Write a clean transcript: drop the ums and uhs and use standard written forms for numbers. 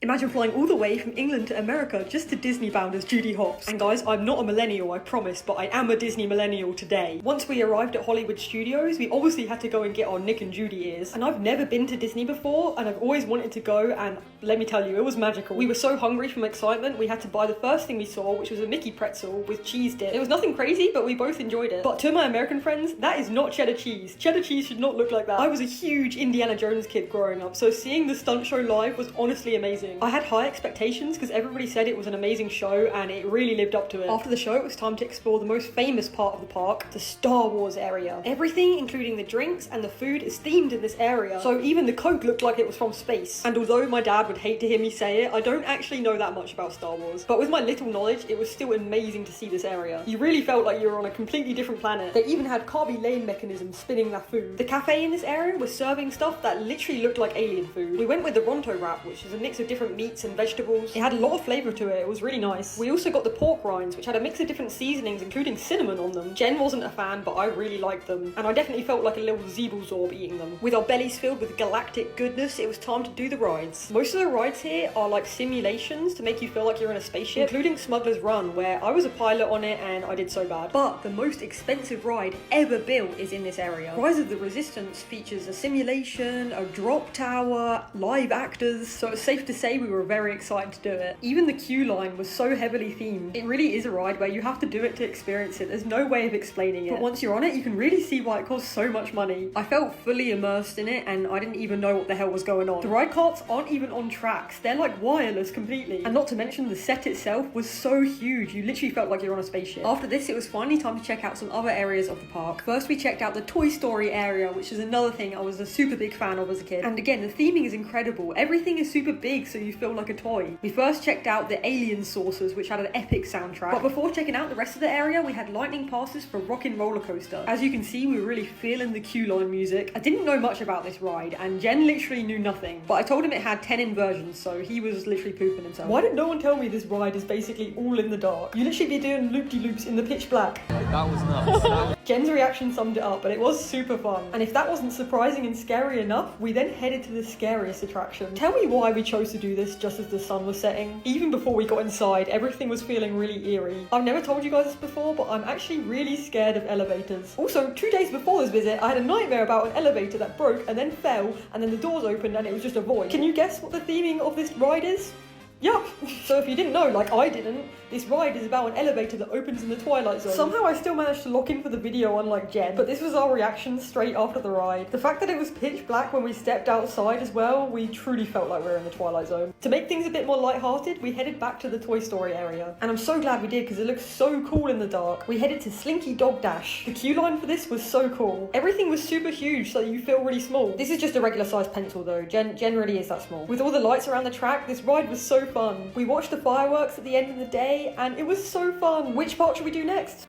Imagine flying all the way from England to America just to Disney bound as Judy Hopps. And guys, I'm not a millennial, I promise, but I am a Disney millennial today. Once we arrived at Hollywood Studios, we obviously had to go and get our Nick and Judy ears. And I've never been to Disney before, and I've always wanted to go, and let me tell you, it was magical. We were so hungry from excitement, we had to buy the first thing we saw, which was a Mickey pretzel with cheese dip. It was nothing crazy, but we both enjoyed it. But to my American friends, that is not cheddar cheese. Cheddar cheese should not look like that. I was a huge Indiana Jones kid growing up, so seeing the stunt show live was honestly amazing. I had high expectations because everybody said it was an amazing show, and it really lived up to it. After the show, it was time to explore the most famous part of the park, the Star Wars area. Everything, including the drinks and the food, is themed in this area, so even the Coke looked like it was from space. And although my dad would hate to hear me say it, I don't actually know that much about Star Wars, but with my little knowledge, it was still amazing to see this area. You really felt like you were on a completely different planet. They even had Carby Lane mechanisms spinning their food. The cafe in this area was serving stuff that literally looked like alien food. We went with the Ronto wrap, which is a mix of different meats and vegetables. It had a lot of flavour to it, it was really nice. We also got the pork rinds, which had a mix of different seasonings, including cinnamon on them. Jen wasn't a fan, but I really liked them, and I definitely felt like a little Zeeblezorb eating them. With our bellies filled with galactic goodness, it was time to do the rides. Most of the rides here are like simulations to make you feel like you're in a spaceship, including Smuggler's Run, where I was a pilot on it and I did so bad. But the most expensive ride ever built is in this area. Rise of the Resistance features a simulation, a drop tower, live actors, so it's safe to say we were very excited to do it. Even the queue line was so heavily themed. It really is a ride where you have to do it to experience it. There's no way of explaining it. But once you're on it, you can really see why it costs so much money. I felt fully immersed in it, and I didn't even know what the hell was going on. The ride carts aren't even on tracks. They're like wireless completely. And not to mention, the set itself was so huge. You literally felt like you're on a spaceship. After this, it was finally time to check out some other areas of the park. First, we checked out the Toy Story area, which is another thing I was a super big fan of as a kid. And again, the theming is incredible. Everything is super big, so you feel like a toy. We first checked out the alien saucers, which had an epic soundtrack. But before checking out the rest of the area, we had lightning passes for Rockin' Roller Coaster. As you can see, we were really feeling the queue line music. I didn't know much about this ride, and Jen literally knew nothing. But I told him it had 10 inversions, so he was literally pooping himself. Why did no one tell me this ride is basically all in the dark? You literally be doing loop-de-loops in the pitch black. That was nuts. Jen's reaction summed it up, but it was super fun. And if that wasn't surprising and scary enough, we then headed to the scariest attraction. Tell me why we chose to do this just as the sun was setting. Even before we got inside, everything was feeling really eerie. I've never told you guys this before, but I'm actually really scared of elevators. Also, 2 days before this visit, I had a nightmare about an elevator that broke and then fell, and then the doors opened and it was just a void. Can you guess what the theming of this ride is? Yup! So if you didn't know, like I didn't, this ride is about an elevator that opens in the Twilight Zone. Somehow I still managed to lock in for the video, unlike Jen, but this was our reaction straight after the ride. The fact that it was pitch black when we stepped outside as well, we truly felt like we were in the Twilight Zone. To make things a bit more lighthearted, we headed back to the Toy Story area. And I'm so glad we did, because it looks so cool in the dark. We headed to Slinky Dog Dash. The queue line for this was so cool. Everything was super huge, so you feel really small. This is just a regular sized pencil though. Jen really is that small. With all the lights around the track, this ride was so fun. We watched the fireworks at the end of the day, and it was so fun. Which part should we do next?